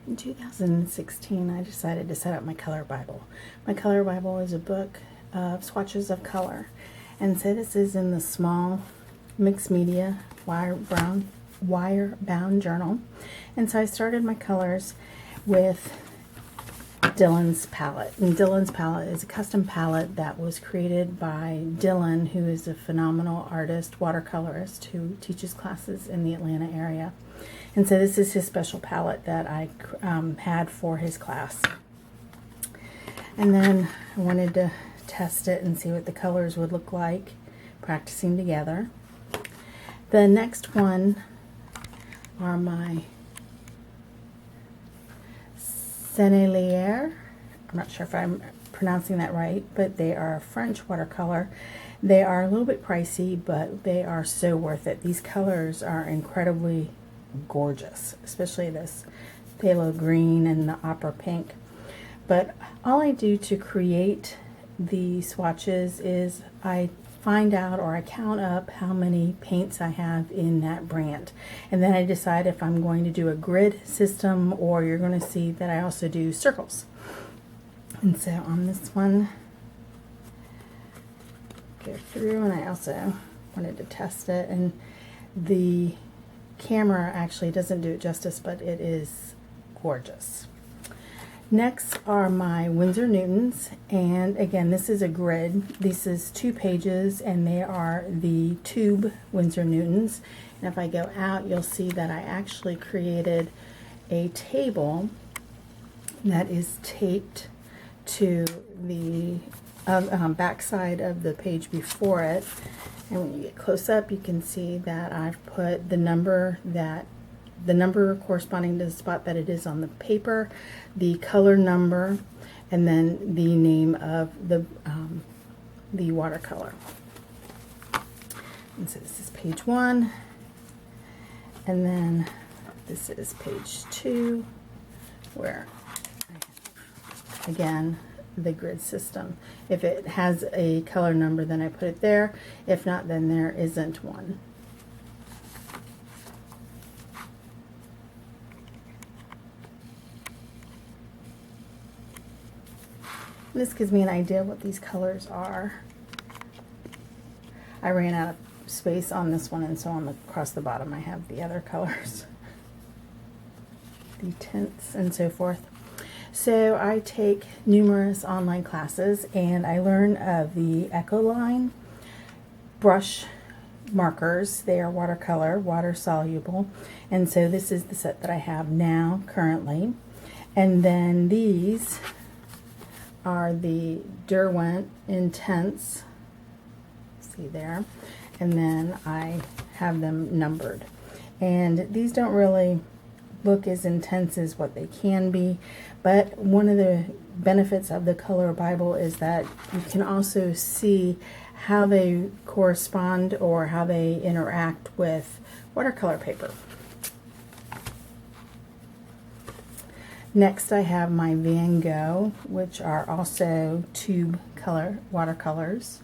In 2016, I decided to set up my color Bible. My color Bible is a book of swatches of color. And so this is in the small mixed media wire-bound journal. And so I started my colors with Dylan's palette. And Dylan's palette is a custom palette that was created by Dylan, who is a phenomenal artist, watercolorist, who teaches classes in the Atlanta area. And so this is his special palette that I had for his class. And then I wanted to test it and see what the colors would look like practicing together. The next one are my ennelier. I'm not sure if I'm pronouncing that right, but they are French watercolor. They are a little bit pricey, but they are so worth it. These colors are incredibly gorgeous, especially this phthalo green and the opera pink. But all I do to create the swatches is I find out, or I count up, how many paints I have in that brand, and then I decide if I'm going to do a grid system, or you're going to see that I also do circles. And so on this one, go through, and I also wanted to test it, and the camera actually doesn't do it justice, but it is gorgeous. Next are my Winsor Newtons, and again, this is a grid. This is 2 pages, and they are the tube Winsor Newtons. And if I go out, you'll see that I actually created a table that is taped to the back side of the page before it. And when you get close up, you can see that I've put the number corresponding to the spot that it is on the paper, the color number, and then the name of the watercolor. And so this is page 1, and then this is page 2, where again, the grid system. If it has a color number, then I put it there. If not, then there isn't one. This gives me an idea of what these colors are. I ran out of space on this one, and so across the bottom I have the other colors, the tints and so forth. So I take numerous online classes, and I learn of the Ecoline brush markers. They are watercolor, water soluble, and so this is the set that I have now currently. And then these are the Derwent Intense, see there, and then I have them numbered. And these don't really look as intense as what they can be, but one of the benefits of the color Bible is that you can also see how they correspond or how they interact with watercolor paper. Next I have my Van Gogh, which are also tube color watercolors,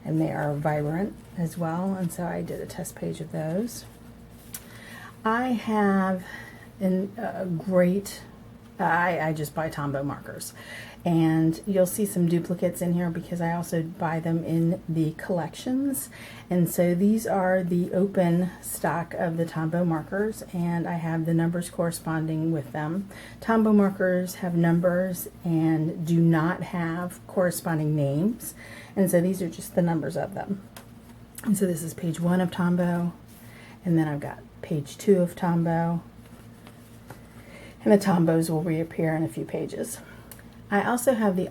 and they are vibrant as well, and so I did a test page of those. I have a great, I just buy Tombow markers, and you'll see some duplicates in here because I also buy them in the collections. And so these are the open stock of the Tombow markers, and I have the numbers corresponding with them. Tombow markers have numbers and do not have corresponding names, and so these are just the numbers of them. And so this is page 1 of Tombow, and then I've got page 2 of Tombow, and the Tombows will reappear in a few pages. I also have the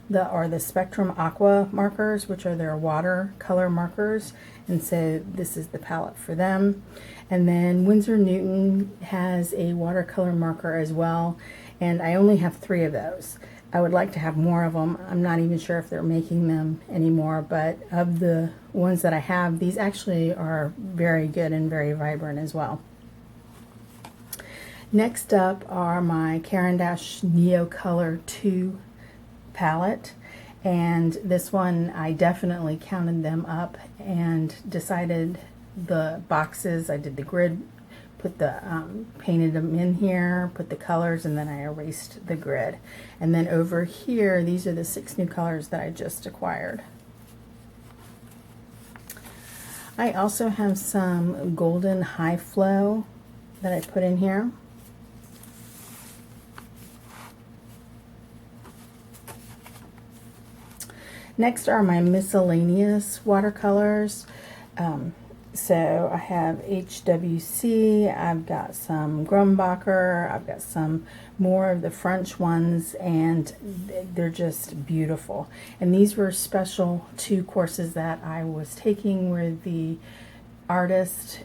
the Spectrum Aqua markers, which are their watercolor markers, and so this is the palette for them. And then Winsor Newton has a watercolor marker as well, and I only have 3 of those. I would like to have more of them. I'm not even sure if they're making them anymore, but of the ones that I have, these actually are very good and very vibrant as well. Next up are my Caran d'Ache Neo Color 2 palette, and this one I definitely counted them up and decided the boxes. I did the grid put the, painted them in here, put the colors, and then I erased the grid. And then over here, these are the 6 new colors that I just acquired. I also have some golden high flow that I put in here. Next are my miscellaneous watercolors. So I have HWC, I've got some Grumbacher, I've got some more of the French ones, and they're just beautiful. And these were special 2 courses that I was taking where the artist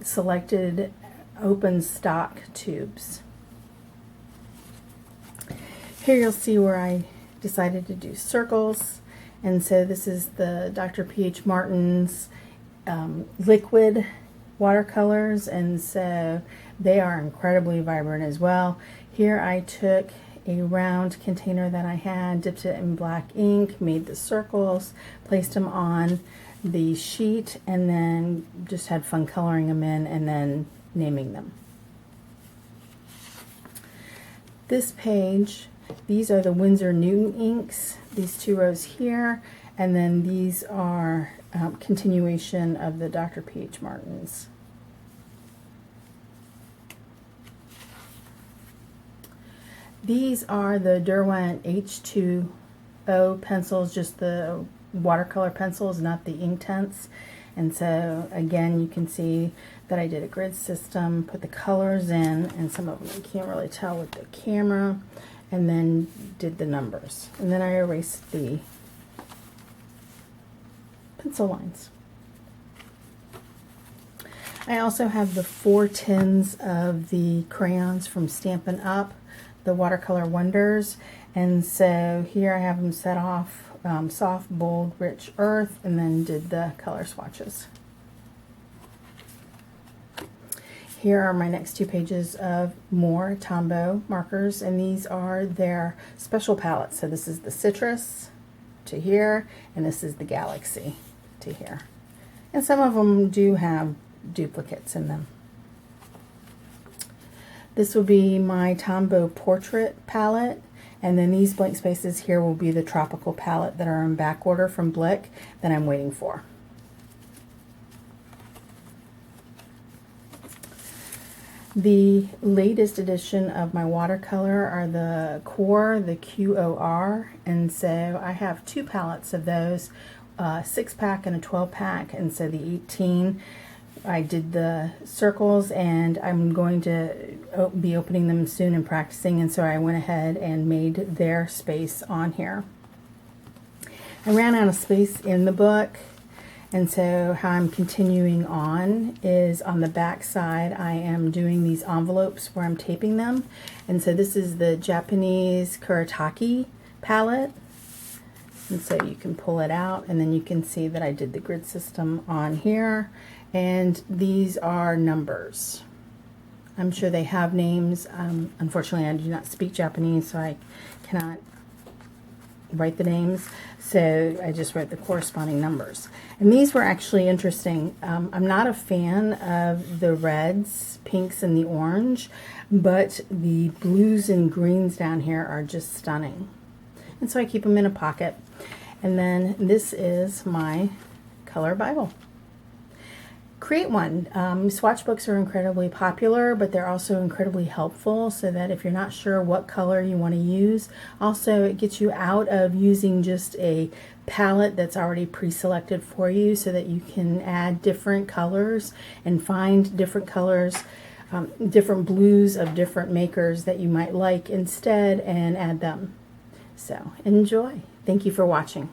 selected open stock tubes. Here you'll see where I decided to do circles, and so this is the Dr. P.H. Martin's liquid watercolors, and so they are incredibly vibrant as well. Here I took a round container that I had, dipped it in black ink, made the circles, placed them on the sheet, and then just had fun coloring them in and then naming them. This page, these are the Winsor Newton inks, these 2 rows here, and then these are continuation of the Dr. P.H. Martin's. These are the Derwent H2O pencils, just the watercolor pencils, not the Inktense. And so again, you can see that I did a grid system, put the colors in, and some of them you can't really tell with the camera, and then did the numbers. And then I erased the pencil lines. I also have the 4 tins of the crayons from Stampin' Up, the Watercolor Wonders, and so here I have them set off soft, bold, rich earth, and then did the color swatches. Here are my next 2 pages of more Tombow markers, and these are their special palettes. So this is the Citrus to here, and this is the Galaxy to here. And some of them do have duplicates in them. This will be my Tombow Portrait palette, and then these blank spaces here will be the Tropical palette that are in back order from Blick that I'm waiting for. The latest edition of my watercolor are the Core, the QOR, and so I have 2 palettes of those, a 6-pack and a 12-pack, and so the 18, I did the circles, and I'm going to be opening them soon and practicing, and so I went ahead and made their space on here. I ran out of space in the book, and so how I'm continuing on is on the back side I am doing these envelopes where I'm taping them, and so this is the Japanese Kuretake palette, and so you can pull it out and then you can see that I did the grid system on here, and these are numbers. I'm sure they have names. Unfortunately I do not speak Japanese, so I cannot write the names, so I just wrote the corresponding numbers. And these were actually interesting. I'm not a fan of the reds, pinks, and the orange, but the blues and greens down here are just stunning. And so I keep them in a pocket. And then this is my color Bible. Create one. Swatch books are incredibly popular, but they're also incredibly helpful, so that if you're not sure what color you want to use, also it gets you out of using just a palette that's already pre-selected for you, so that you can add different colors and find different colors, different blues of different makers that you might like instead, and add them. So enjoy. Thank you for watching.